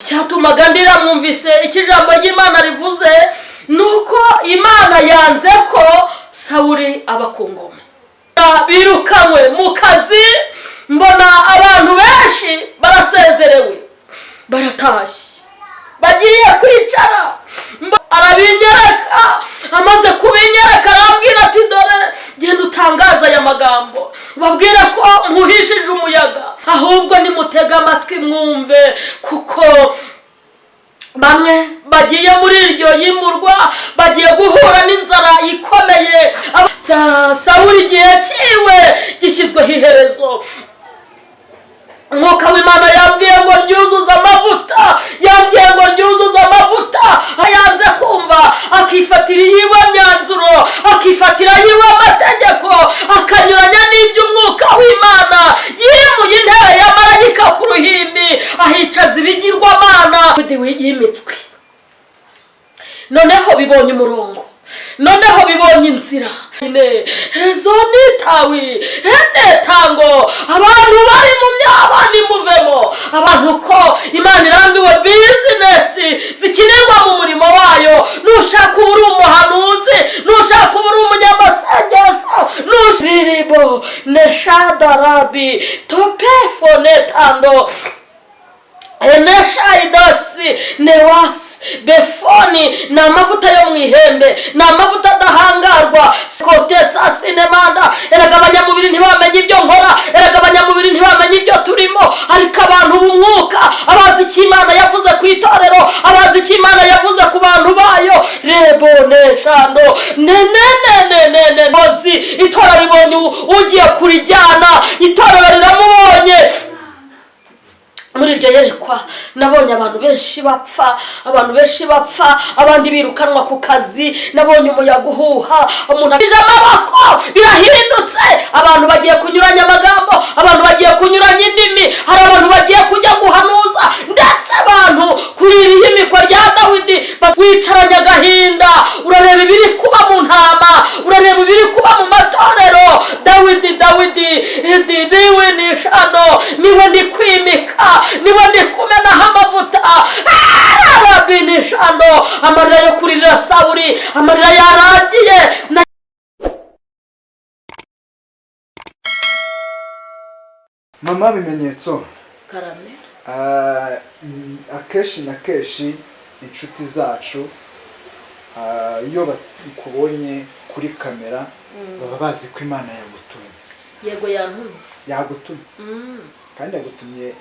cyatumaga ndira mwumvise ikijambo ry'Imana rivuze nuko Imana yanze ko Sawuli aba ku ngoma. Birukanywe mu kazi, mbona abantu benshi barasezerewe baratashye bagiye kwicara. Arabinyereka, amaze kubinyereka arambwira ati dore genda utangaza aya magambo babwire ko muhishije umuyaga, ahubwo nimutega amatwi mwumve, kuko bamwe bagiye muri iryo yimurwa bagiye guhura n'inzara ikomeye. Sawuli igihe ciwe gishyizweho iherezo. Umwuka w'Imana yambwiye ngo ryuzuze amavuta, yambwiye ngo ryuzuze amavuta. Ayanze kumva akifatira yiwe myanzuro, akifatira yiwe amategeko, akanyuranya n'ibyo umwuka w'Imana yimuye intebe ya marayika ku ruhimbi, ahicaza ibigirwamana y'imitwe. Noneho bibonye umurongo, noneho bibonye inzira. Ezo nitawi tango abantu bari mu myaba nimuvemo, abantu ko Imana irambiwe business zikinirwa mu murimo wayo. Nushaka uri umuhanuzi, nushaka uri umunyamasengesho, nushiribo neshadarabi topefo netando enesha idasi newasi befoni na amavuta yo mwihembe, na amavuta adahangarwa. Sikotesta sinemanda eragabanya mubiri ntibamenye ibyo nkora, eragabanya mubiri ntibamenye ibyo turimo. Ariko abantu b'umwuka abazi icyo Imana yavuze ku itorero, abazi icyo Imana yavuze ku bantu bayo. Rebo neshando ne bozi itora ribonye ugiye kurijyana, itorero riramubonye. Muri iryo yerekwa nabonye abantu benshi bapfa, abantu benshi bapfa, abandi birukanwa ku kazi. Nabonye umuyaga uhuha, umuntu akije amaboko, birahindutse. Abantu bagiye kunyuranya amagambo, abantu bagiye kunyuranya indimi, hari abantu bagiye kujya guhanuza, ndetse abantu kuririye imikwa rya Dawidi wicaranye agahinda. Urareba ibiri kuba mu ntama, urareba ibiri kuba mu matorero. Dawidi ndiwe nishano, niwe ndi kwimika, niwe ndi kumenaho amavuta. Arabinishano, amarira yo kurira Sawuli, amarira yarangiye. Mama, bimenyetso Karame. Akeshi na keshi inshuti zacu iyo bakubonye kuri kamera baba bazi ko Imana yagutumye. Yego yantumye. Yagutumye. Kandi yagutumye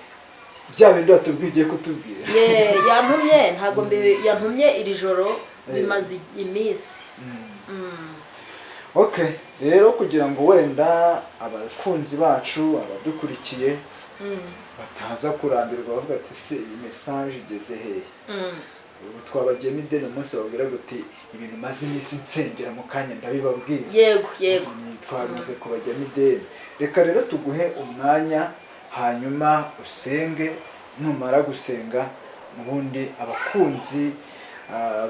bya bindi watubwiye kutubwira. Yantumye, ntago mbe yantumye iri joro bimaze iminsi. Okay, rero kugira ngo wenda abafunzi bacu abadukurikiye bataza kurambirwa bavuga ati se iyi message igeze hehe. Ubu twabagiyemo ideni umunsi babwira guti ibintu maze iminsi nsengera mu kanya ndabibabwira. Yego twamaze kubajyamo ideni. Reka rero tuguhe umwanya hanyuma usenge, numara gusenga ubundi abakunzi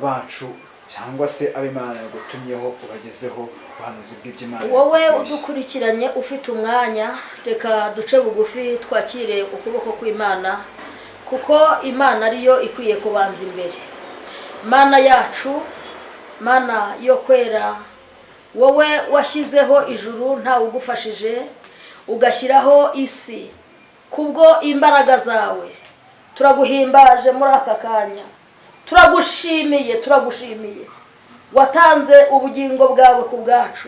bacu cyangwa se ab'Imana yagutumyeho ubagezeho ubuhanuzi bw'iby'Imana. Wowe udukurikiranye ufite umwanya, reka duce bugufi twakire ukuboko kw'Imana, kuko Imana ariyo ikwiye kubanza imbere. Mana yacu, Mana yo kwera, wowe washyizeho ijuru nta ugufashije, ugashyiraho isi kubwo imbaraga zawe. Turaguhimbaje muri aka kanya, turagushimiye watanze ubugingo bwawe ku bwacu.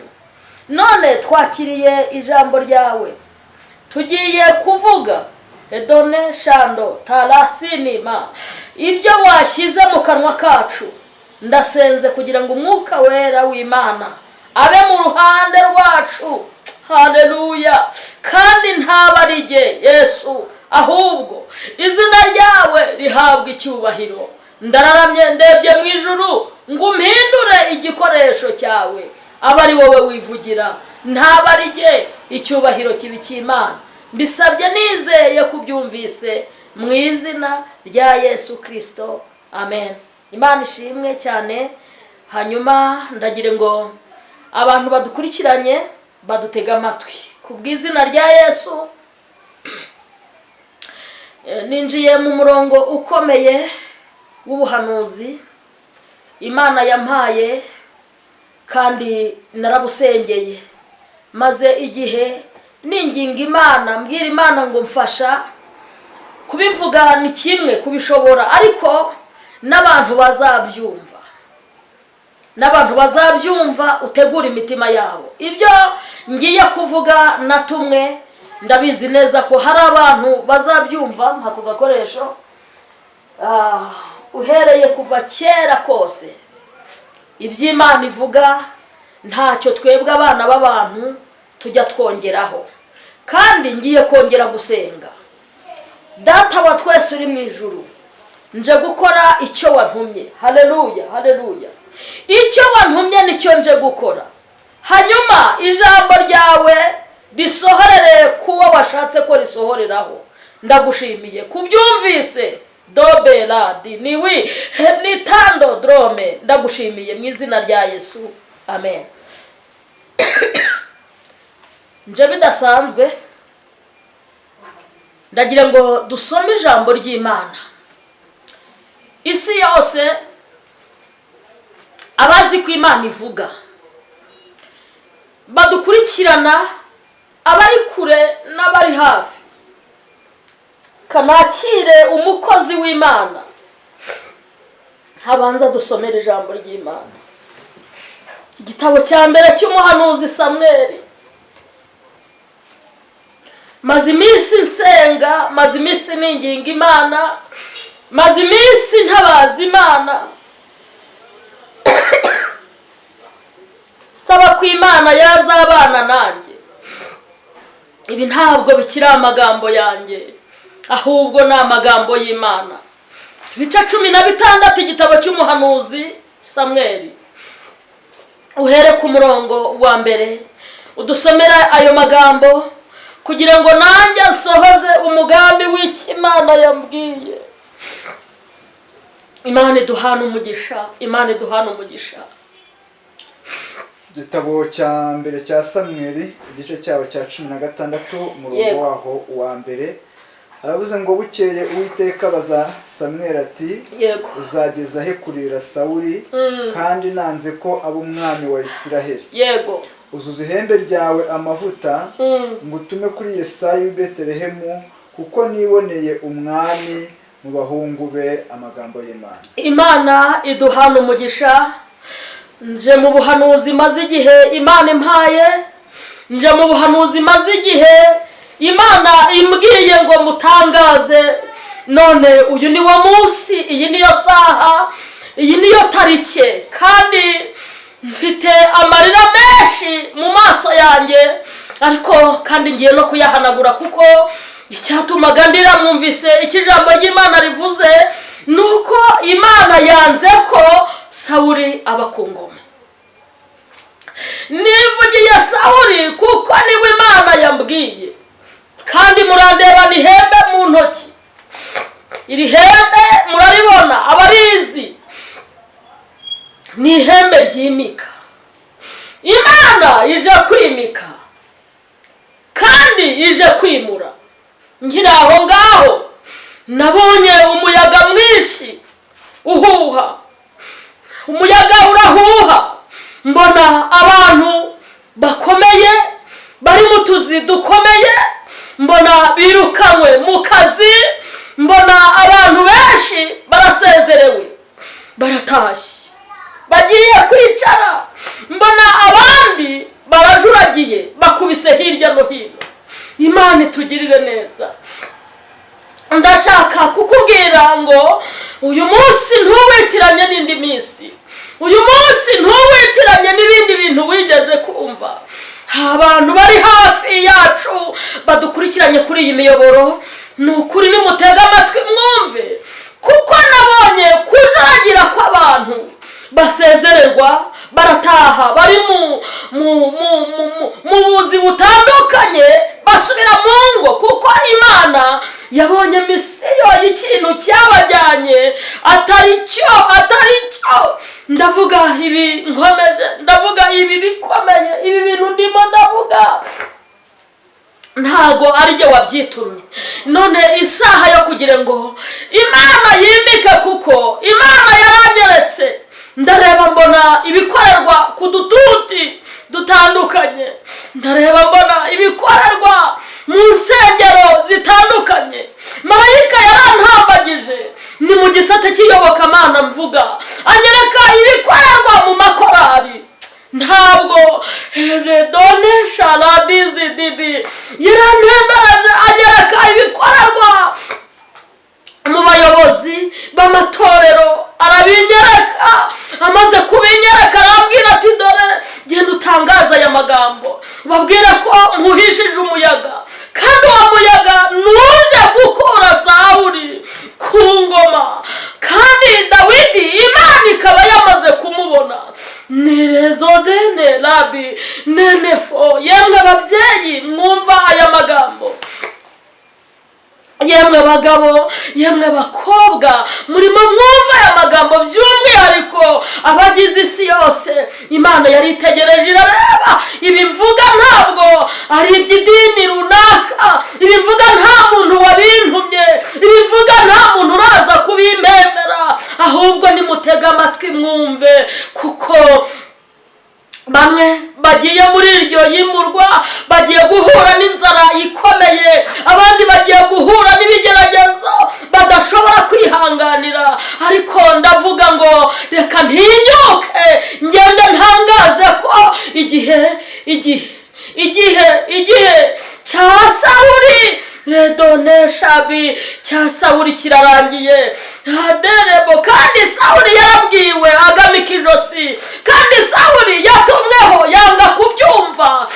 None twakiriye ijambo ryawe, tugiye kuvuga edone shando tarasinima ibyo washyize mu kanwa kacu. Ndasenze kugira ngo umwuka wera w'Imana abe mu ruhande rwacu. Haleluya. Kandi ntabarige Yesu, ahubwo izina ryawe rihabwa icyubahiro. Ndararamye ndebye mu ijuru ngo umpindure igikoresho cyawe, aba ari wowe wivugira. Ntabarige, icyubahiro kibi cy'Imana. Mbisabye nizeye kubyumvise mu izina rya Yesu Kristo, amen. Imana ishimwe cyane. Hanyuma ndagire ngo abantu badukurikiranye badutega amatwi ku bw'izina rya Yesu. ninjiye mu murongo ukomeye w'ubuhanuzi Imana yampaye kandi narabusengeye, maze igihe ninginga Imana, mbwira Imana ngo mfasha. Kubivuga ni kimwe, kubishobora, ariko n'abantu bazabyumva utegura imitima yabo. Ibyo ngiye kuvuga natumwe, ndabizi neza ko hari abantu bazabyumva nk'ako gakoresho. Uhereye kuva kera kose iby'Imana ivuga ntacyo twebwe abana b'abantu tujya twongeraho. Kandi ngiye kongera gusenga. Data wa twese uri mu ijuru, nje gukora icyo wantumye. Haleluya, haleluya. Icyo wantumye nicyo nje gukora, hanyuma ijambo ryawe risohorere kuwo washatse ko risohoreraho. Ndagushimiye kubyumvise. Doberadi niwi nitando drome. Ndagushimiye mu izina rya Yesu, amen. Nje bidasanzwe ndagira ngo dusome ijambo ry'Imana. Isi yose abazi ko Imana ivuga badukurikirana, abari kure n'abari hafi, kanakire umukozi w'Imana habanza dusomera ijambo ry'Imana. Igitabo cya mbere cy'umuhanuzi Samweli. Maze iminsi nsenga, maze iminsi ninginga Imana, maze iminsi ntabaza Imana, saba ko Imana yazabana nanjye. Ibi ntabwo bikiri amagambo yanjye, ahubwo ni amagambo y'Imana. Ibice 16 igitabo cy'umuhanuzi Samweli, uhere ku murongo wa mbere udusomera ayo magambo kugira ngo nanjye nsohoze umugambi w'Imana yambwiye. Imana iduhana umugisha, Imana iduhana umugisha. Igitabo cya mbere cya Samweli, igice cyabo cya 16, umurongo waho wa mbere, aravuze ngo bukeye Uwiteka abaza Samweli ati, uzageza he kurira Sawuli kandi nanze ko aba umwami wa Isiraheli? Yego. Uzuza ihembe ryawe amavuta ngutume kuri Yesayi w'i Betelehemu, kuko niboneye umwami mu bahungu be. Amagambo y'Imana. Imana iduhana umugisha. Nje mu buhanuzi maze igihe Imana impaye, nje mu buhanuzi maze igihe Imana imbwiye ngo mutangaze. None uyu ni wo munsi, iyi niyo saha, iyi niyo tarike, kandi mfite amarira menshi mu maso yanjye, ariko kandi ngiye no kuyahanagura, kuko icyatumaga ndira mwumvise ikijambo ry'Imana rivuze, nuko Imana yanze ko Sawuli aba ku ngoma. Nivugiye Sawuli kuko niwe Imana yambwiye, kandi murandebana ihembe mu ntoki. Iri hembe muraribona, abarizi ni ihembe ry'imika. Imana ije kwimika kandi ije kwimura. Nkiri aho ngaho nabonye umuyaga mwinshi uhuha, umuyaga urahuha, mbona abantu bakomeye bari mu tuzi dukomeye, mbona birukanywe mu kazi, mbona abantu benshi barasezerewe baratashye bagiye kwicara, mbona abandi barajuragiye bakubise hirya no hino. Imana itugirire neza. Ndashaka kukubwira ngo uyu munsi ntuwitiranye n'indi minsi, uyu munsi ntuwitiranye n'ibindi bintu wigeze kumva. Abantu bari hafi yacu badukurikiranye kuri iyi miyoboro, ni ukuri nimutega amatwi mwumve, kuko nabonye kujuragira kw'abantu basezererwa barataha, bari mu buzi butandukanye basubira mu ngo, kuko Imana yabonye misiyo y'ikintu cyabajyanye atari cyo. Ndavuga ibi nkomeje, ndavuga ibi bikomeye, ibi bintu ndimo ndavuga ntago ari jye wabyitumye. None isaha yo kugira ngo Imana yimike, kuko Imana yaranyeretse, ndareba mbona ibikorerwa ku dututi dutandukanye, ndareba mbona ibikorerwa mu nsengero zitandukanye. Marayika yarantambagije, ni mu gisate cy'iyobokamana mvuga, anyereka ibikorerwa mu makorari. Ntabwo donesha radizi dibi yarantemberaje, anyereka ibikorerwa mu bayobozi b'amatorero, arabinyereka. Amaze kubinyereka arambwira ati dore genda utangaza aya magambo, babwire ko muhishije umuyaga, kandi uwo muyaga nuje gukura Sawuli ku ngoma, kandi Dawidi Imana ikaba yamaze kumubona. Nirezodene rabi nenefo. Yemwe ababyeyi mwumva aya magambo, yemwe bagabo, yemwe bakobwa, murimo mwumva aya magambo, by'umwihariko abagize isi yose. Imana yari itegereje irareba. Ibi mvuga ntabwo ari iby'idini runaka, ibi mvuga nta muntu wabintumye, ibi mvuga nta muntu uraza kubimpembera, ahubwo nimutega amatwi mwumve, kuko bamwe bagiye muri iryo yimurwa, bagiye guhura n'inzara ikomeye, abandi bagiye guhura n'ibigeragezo badashobora kwihanganira. Ariko ndavuga ngo reka ntinyuke, ngende ntangaze ko igihe cya Sawuli redoneshabi cya Sawuli kirarangiye. Haderebo, kandi Sawuli yarabwiwe agamika ijosi, kandi Sawuli yatumweho yanga kubyumva.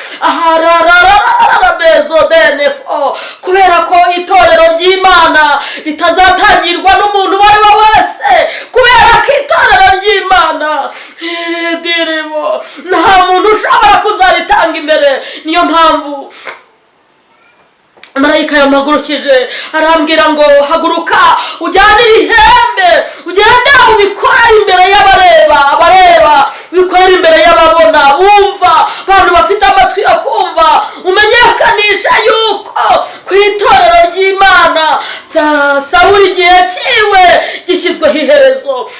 Bezodnefo, kubera ko itorero ry'Imana ritazatangirwa n'umuntu uwo ari we wese, kubera ko itorero ry'Imana direbo nta muntu ushobora kuzaritanga imbere. Niyo mpamvu marayika yamagurukije arambwira ngo haguruka ujyane ibihembe, ugende ubikorere imbere y'abareba, ubikorere imbere y'ababona, bumva, abantu bafite amatwi yo kumva, umenyekanisha yuko ku itorero ry'Imana bya Sawuli igihe cyiwe gishyizweho iherezo.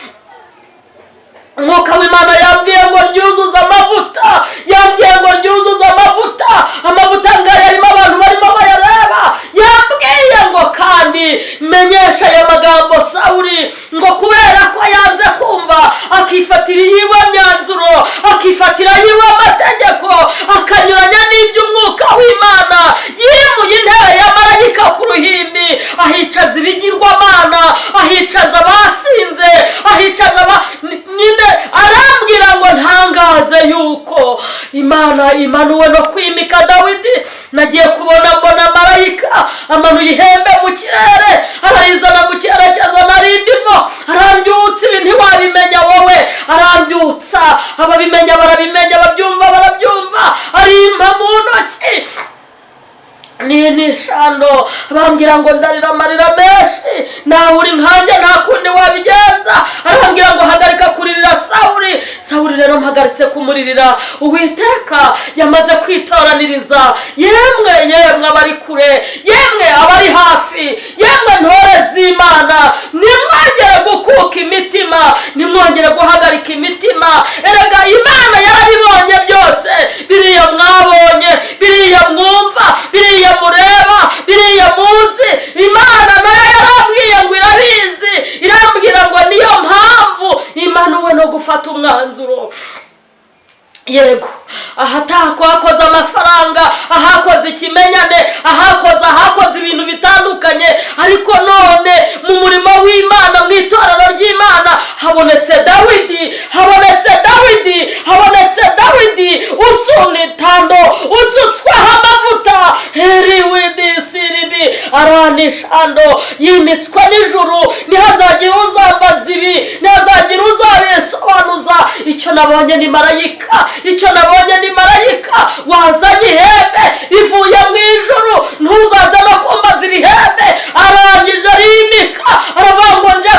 Umwuka w'Imana yambwiye ngo ryuzuze amavuta, yambwiye ngo ryuzuze amavuta. Amavuta ngaya arimo abantu barimo bayareba. Yambwiye ngo kandi menyesha aya magambo Sawuli, ngo kubera ko yanze kumva, akifatira yiwe myanzuro, akifatira yiwe amategeko, akanyuranya n'iby'umwuka w'Imana, yimuye intebe ya marayika ku ruhimbi, ahicaza ibigirwamana, ahicaza abasinze, ahicaza nyine. Arambwira ngo ntangaze yuko Imana imanuwe no kwimika Dawidi. Nagiye kubona mbona marayika amanuye ihembe mu kirere, arayizana mu cyerekezo narindimo, arambyutsa. Ibi ntiwabimenya wowe, arambyutsa. Ababimenya barabimenya, ababyumva barabyumva, arimpa mu ntoki nishano. Bambwira ngo ndarira amarira menshi, nawe uri nkanjye nta kundi wabigenza. Arambwira ngo hagarika kuririra Sawuli. Sawuli rero mpagaritse kumuririra. Uwiteka yamaze kwitoraniriza yemwe abari kure, yemwe abari hafi, yemwe ntore z'Imana, nimwongere gukuka imitima, nimwongere guhagarika imitima. Erega Imana yarabibonye byose, biriya mwabonye, biriya mwumva, biriya mureba, biriya muzi. Imana nayo yarambwiye ngo irabizi, irambwira ngo niyo mpamvu imanuwe no gufata umwanzuro. Yego, ahakoze amafaranga, ahakoze ikimenyane, ahakoze ibintu bitandukanye, ariko none mu murimo w'Imana, mu itorero ry'Imana habonetse Dawidi usunitando, usutsweho amavuta, heriwidisiribi aranishando, yimitswe n'ijuru. Ntihazagira uzambaza ibi, ntihazagira uzabisobanuza. Icyo nabonye ni marayika, icyo nabonye ni marayika wazanye ihembe rivuye mu ijuru. Ntuzaze no kumbaza iri hembe. Arangije arimika, aravuga ngo nje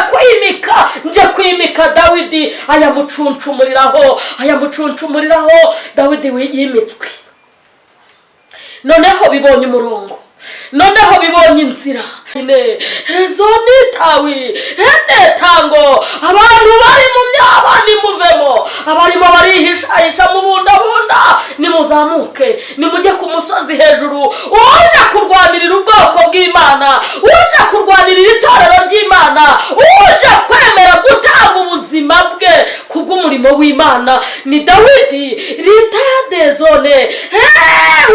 kwimika Dawidi. ayamucuncumuriraho Dawidi yimitswe. noneho bibonye umurongo, noneho bibonye inzira. Ezo nitawi tango abantu bari mu myaba nimuvemo, abarimo barihishahisha mu bundabunda nimuzamuke, nimujye ku musozi hejuru. Uje kurwanirira ubwoko bw'Imana, uje kurwanirira itorero ry'Imana, uje kwemera gutanga ubuzima bwe kubw'umurimo w'Imana ni Dawidi. Ritadezone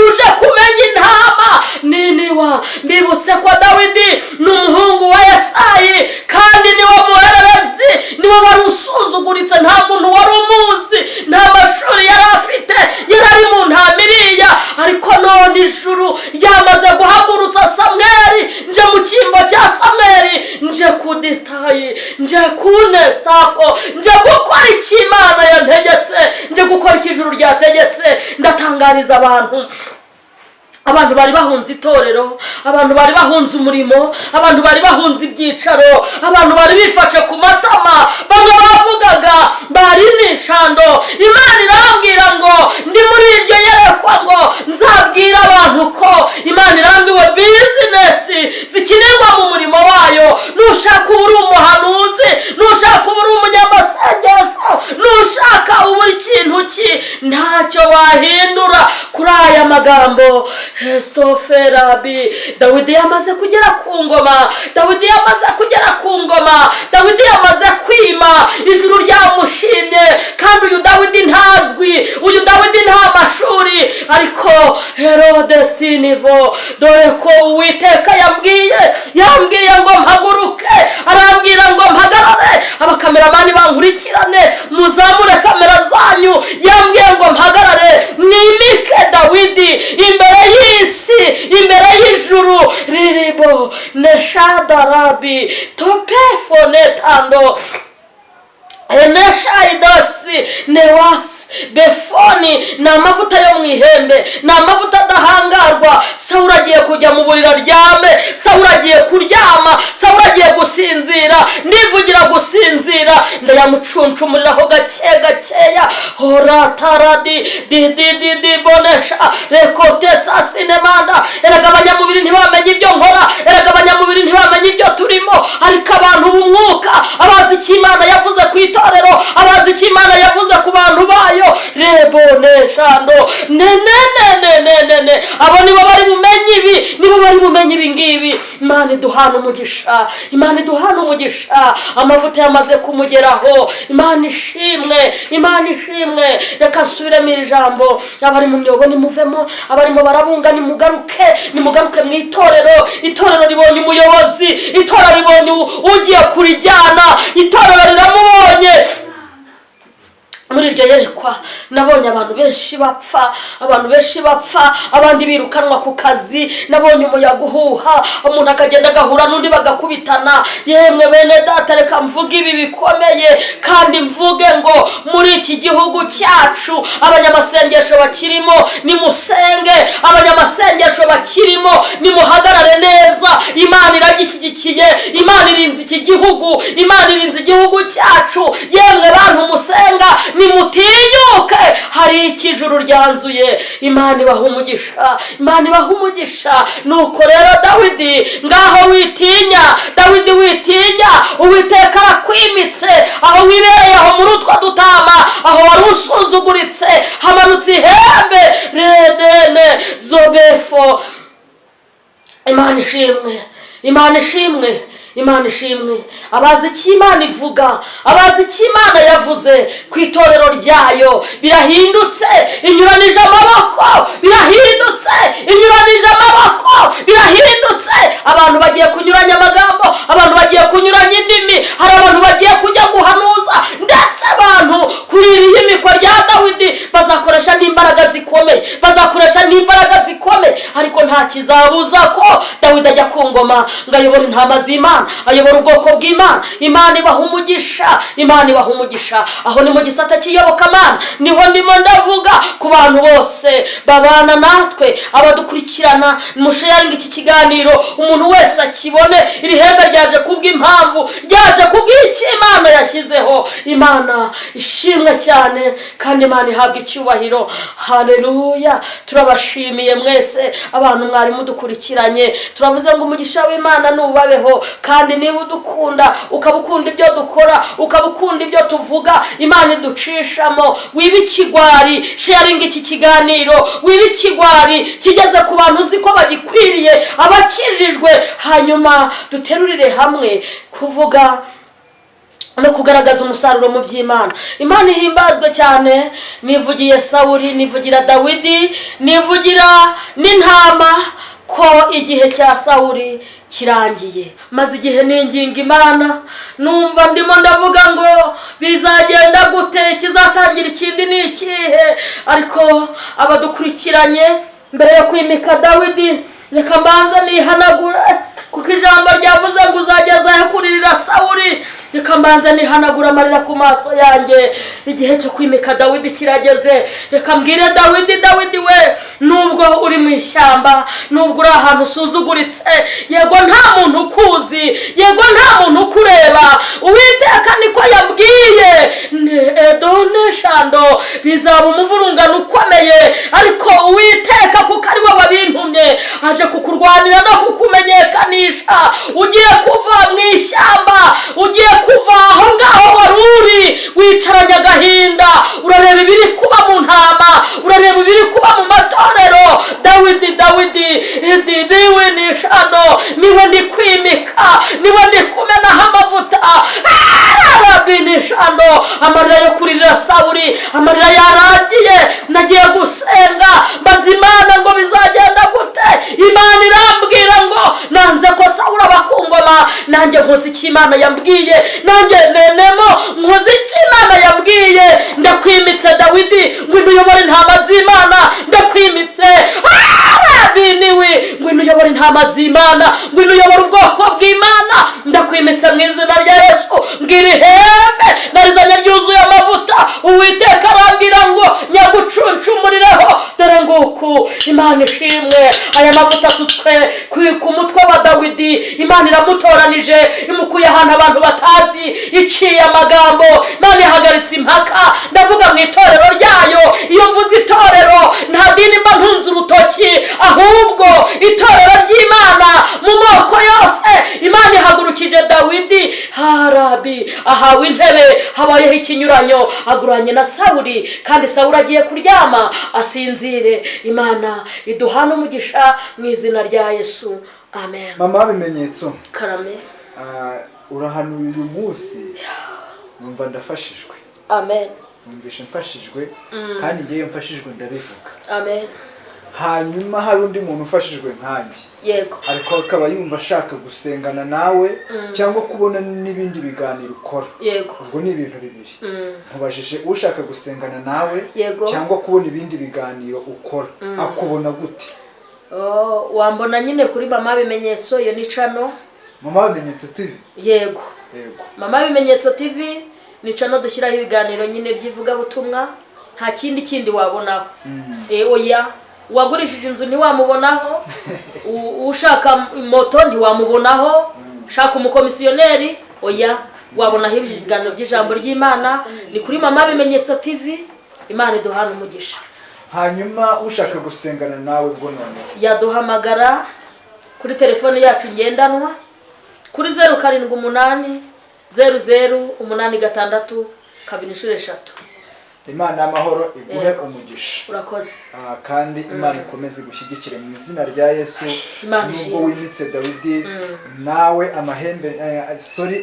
uje kumenya intama niniwa. Mbibutse ko Dawidi ni umuhungu wa Yesayi, kandi niwe muhererezi, niwe wari usuzuguritse, nta muntu wari umuzi, nta mashuri yari afite, yari ari mu ntamiriya. Ariko none ijuru ryamaze guhagurutsa Samweli, nje mu cyimbo cya Samweli, nje kudisitayi, nje kunestafo, nje gukora icyo Imana yantegetse, nje gukora icyo ijuru ryategetse. Ndatangariza abantu bari bahunze itorero, abantu bari bahunze umurimo, abantu bari bahunze ibyicaro, abantu bari bifashe ku matama, bamwe bavugaga bari n'inshando. Imana irambwira ngo ndi muri iryo yerekwa ngo nzabwira abantu ko Imana irambiwe bizinesi zikinirwa mu murimo wayo. Nushaka uba uri umuhanuzi, nushaka uba uri umunyamasengesho, nushaka uba uri ikintu ki, ntacyo wahindura kuri aya magambo. Estoferabi. Dawidi yamaze kugera ku ngoma, Dawidi yamaze kugera ku ngoma, Dawidi yamaze kwima, ijuru ryamushimye. Kandi uyu Dawidi ntazwi, uyu Dawidi nta mashuri, ariko Herode Sinivo, dore ko Uwiteka yambwiye ngo mpaguruke, arambwira ngo mpagarare. Abakameramani bankurikirane, muzamure kamera zanyu. Yambwiye ngo mpagarare nimike Dawidi imbere y'isi, imbere y'ijuru. Riribo neshadarabi topefonetando Eneshaidosi newasi befoni. Ni amavuta yo mu ihembe, ni amavuta adahangarwa. Sawuli agiye kujya mu buriri aryame, Sawuli agiye kuryama, Sawuli agiye gusinzira. Ndivugira gusinzira, ndayamucuncumuriraho gakeya. Horataradi di bonesha rekotesta sinemanda. Erega abanyamubiri ntibamenye ibyo nkora, erega abanyamubiri ntibamenye ibyo turimo, ariko abantu b'umwuka abazi icyo Imana yavuze ku itorero, abazi icyo Imana yavuze ku bantu bayo. Reboneshando ne abo nibo bari bumenye ibi, nibo bari bumenye ibi ngibi. Imana iduhana umugisha, Imana iduhana umugisha. Amavuta yamaze kumugeraho. Imana ishimwe, Imana ishimwe. Reka nsubiremo iri jambo. Abari mu myobo nimuvemo, abarimo barabunga nimugaruke mu itorero. Itorero ribonye umuyobozi, itorero ribonye ugiye kurijyana, itorero riramubonye. Muri iryo yerekwa nabonye abantu benshi bapfa, abandi birukanwa ku kazi. Nabonye umuyaga uhuha, umuntu akagenda agahura n'undi bagakubitana. Yemwe bene data, reka mvuge ibi bikomeye kandi mvuge ngo muri iki gihugu cyacu abanyamasengesho bakirimo nimusenge, abanyamasengesho bakirimo nimuhagarare neza. Imana iragishyigikiye, Imana irinze iki gihugu, Imana irinze igihugu cyacu. Yemwe bantu musenga nimutinyuke, hari ikijuru ryanzuye. Imana ibaha umugisha, Imana ibaha umugisha. Nuko rero Dawidi, ngaho witinya, Dawidi witinya, Uwiteka arakwimitse. Aho wibereye aho muri utwo dutama, aho wari usuzuguritse, hamanutse ihembe redene zobefo. Imana ishimwe, Imana ishimwe, Imana ishimwe. Abazi icyo Imana ivuga, abazi icyo Imana yavuze ku itorero ryayo, birahindutse, inyuranije amaboko, birahindutse, inyuranije amaboko, birahindutse. Abantu bagiye kunyuranya amagambo, abantu bagiye kunyuranya indimi, hari abantu bagiye kujya guhanuza, ndetse abantu kuri iri yimikwa rya Dawidi bazakoresha n'imbaraga zikomeye, bazakoresha n'imbaraga zikomeye. Ariko nta kizabuza ko Dawidi ajya ku ngoma ngo ayobore intama z'Imana, ayobora ubwoko bw'Imana. Imana ibaha umugisha, Imana ibaha umugisha. Aho ni mu gisata cy'iyobokamana, niho ndimo ndavuga ku bantu bose babana natwe, abadukurikirana. Musharinga iki kiganiro, umuntu wese akibone. Iri hembe ryaje kubw'impamvu, ryaje kubw'icyo Imana yashyizeho. imana ishimwe cyane kandi imana ihabwa icyubahiro. Haleluya. Turabashimiye mwese abantu mwari mudukurikiranye. Turavuze ngo umugisha w'Imana nubabeho, kandi niba udukunda ukaba ukunda ibyo dukora, ukaba ukunda ibyo tuvuga, Imana iducishamo. Wiba ikigwari, sharing iki kiganiro, wiba ikigwari kigeze ku bantu uzi ko bagikwiriye, abakijijwe, hanyuma duterurire hamwe kuvuga no kugaragaza umusaruro mu by'Imana. Imana ihimbazwe cyane. Nivugiye Sawuli, nivugira Dawidi, nivugira n'intama ko igihe cya Sawuli kirangiye. Maze igihe ninginga Imana, numva ndimo ndavuga ngo bizagenda gute, kizatangira ikindi ni ikihe. Ariko abadukurikiranye, mbere yo kwimika Dawidi, reka mbanza nihanagura, kuko ijambo ryavuze ngo uzageza kuririra Sawuli. Reka mbanza nihanagura amarira ku maso yanjye. Igihe cyo kwimika Dawidi kirageze. Reka mbwire Dawidi, Dawidi we, nubwo uri mu ishyamba, nubwo uri ahantu usuzuguritse, yego nta muntu ukuzi, yego nta muntu ukureba, Uwiteka niko yabwiye Edone Shando bizaba umuvurungano ukomeye, ariko Uwiteka kuko ari we wabintumye aje kukurwanira no kukumenyekanisha. Ugiye kuva mu ishyamba, ugiye kuva aho ngaho wari uri wicaranye agahinda, urareba ibiri kuba mu ntama, urareba ibiri kuba mu matorero. Dawidi, Dawidi, ndiwe ni Shando, niwe ndi kwimika, niwe ndi kumenaho amavuta. Rabini Shando, amarira yo kurira Sawuli, amarira yarangiye. Nagiye gusenga maze Imana ngo bizagenda gute. Imana irambwira ngo nanze ko Sawuli abakungoma, nanjye nkoze icyo Imana yambwiye, nanjye nenemo nkoze icyo Imana yambwiye. Ndakwimitse Dawidi ngo uyobore intama z'Imana, ndakwimitse Rabiniwe ngo uyobore intama z'Imana, ngo uyobore ubwoko bw'Imana. Ndakwimitse mu izina rya Yesu, ngira ihembe narizanye ryuzuye amavuta. Uwiteka arambwira ngo nyagucuncumurireho, dore nguku. Imana ishimwe. Aya mavuta asutswe ku mutwe wa Dawidi. Imana iramutoranije, imukuye ahantu abantu batazi, iciye amagambo. Imana ihagaritse impaka. Ndavuga mu itorero ryayo. Iyo mvuze itorero, nta dini mba ntunze urutoki, ahubwo itorero ry'Imana mu moko yose. Imana ihagurukije Dawidi. Harabi ahawe intebe, habayeho ikinyuranyo, aguranye na Sawuli, kandi Sawuli agiye kuryama asinzire. Imana iduhana umugisha mu izina rya Yesu. Amen. Mama bimenyetso Karame. Urahanuye uyu munsi, numva ndafashijwe. Amen. Numvishe mfashijwe, kandi ngiye mfashijwe ndabivuga. Amen. Hanyuma hari undi muntu ufashijwe nkanjye, yego, ariko akaba yumva ashaka gusengana nawe cyangwa kubona n'ibindi biganiro ukora. Yego. Ubwo ni ibintu bibiri. Nkubajije ushaka gusengana nawe cyangwa kubona ibindi biganiro ukora, akubona gute? Wambona nyine kuri Mama Bimenyetso, iyo ni channel Mama Bimenyetso TV. Yego. Yego. Mama Bimenyetso TV ni channel dushyiraho ibiganiro nyine by'ivuga butumwa, nta kindi wabonaho. Oya, wagurishije inzu ntiwamubonaho, ushaka moto ntiwamubonaho, ushaka umukomisiyoneri, oya, wabonaho ibiganiro by'ijambo ry'Imana. Ni kuri Mama Bimenyetso TV. Imana iduhana umugisha. Hanyuma ushaka gusengana nawe bwo none yaduhamagara kuri telefone yacu ngendanwa kuri 078 0086 2 Imana y'amahoro iguhe umugisha. Urakoze. Kandi Imana ikomeze gushyigikire mu izina rya Yesu. Nubwo wimitse Dawidi, nawe amahembe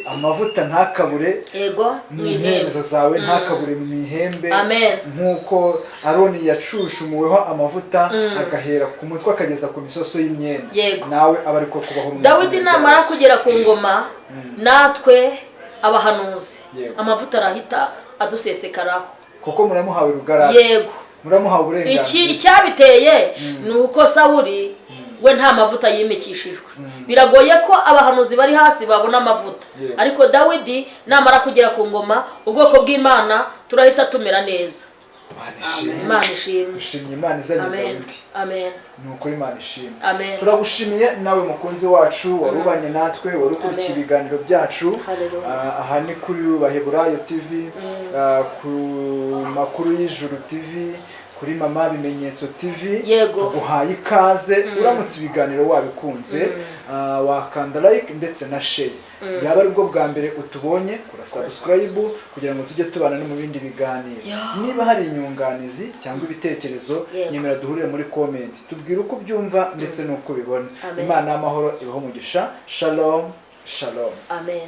amavuta ntakabure. Yego. Mu nterezo zawe ntakabure mu ihembe. Amen. Nkuko Aroni yacushumuweho amavuta agahera ku mutwe akageza ku misoso y'imyenda. Nawe aba ariko kubaho mu Dawidi namara kugera ku ngoma, natwe abahanuzi amavuta arahita adusesekaraho. Kuko muramuhawe rugara. Yego. Muramuhawe uburenganzira. Icyabiteye ni uko Sawuli we nta mavuta yimikishijwe. Biragoye ko abahanuzi bari hasi babona amavuta. Ariko Dawidi namara kugera ku ngoma, ubwoko bw'Imana turahita tumera neza. Imana ishimwe. dushimye Imana izanye Dawidi. Amen. Ni ukuri Imana ishimwe. Amen. Turagushimiye nawe mukunzi wacu warubanye natwe wari ukurikiye ibiganiro byacu. Aha ni kuri Baheburayo TV, ku Makuru y'Ijuru TV, kuri Mama Bimenyetso TV. Tuguhaye ikaze. Uramutse ibiganiro wabikunze wakanda like ndetse na share. Yaba ari bwo bwa mbere utubonye kora subscribe kugira ngo tujye tubana no mu bindi biganiro. Niba hari inyunganizi cyangwa ibitekerezo nyemera duhurire muri comment tubwire uko byumva ndetse nuko bibona. Imana y'amahoro ibaho umugisha. Shalom. Shalom. Amen.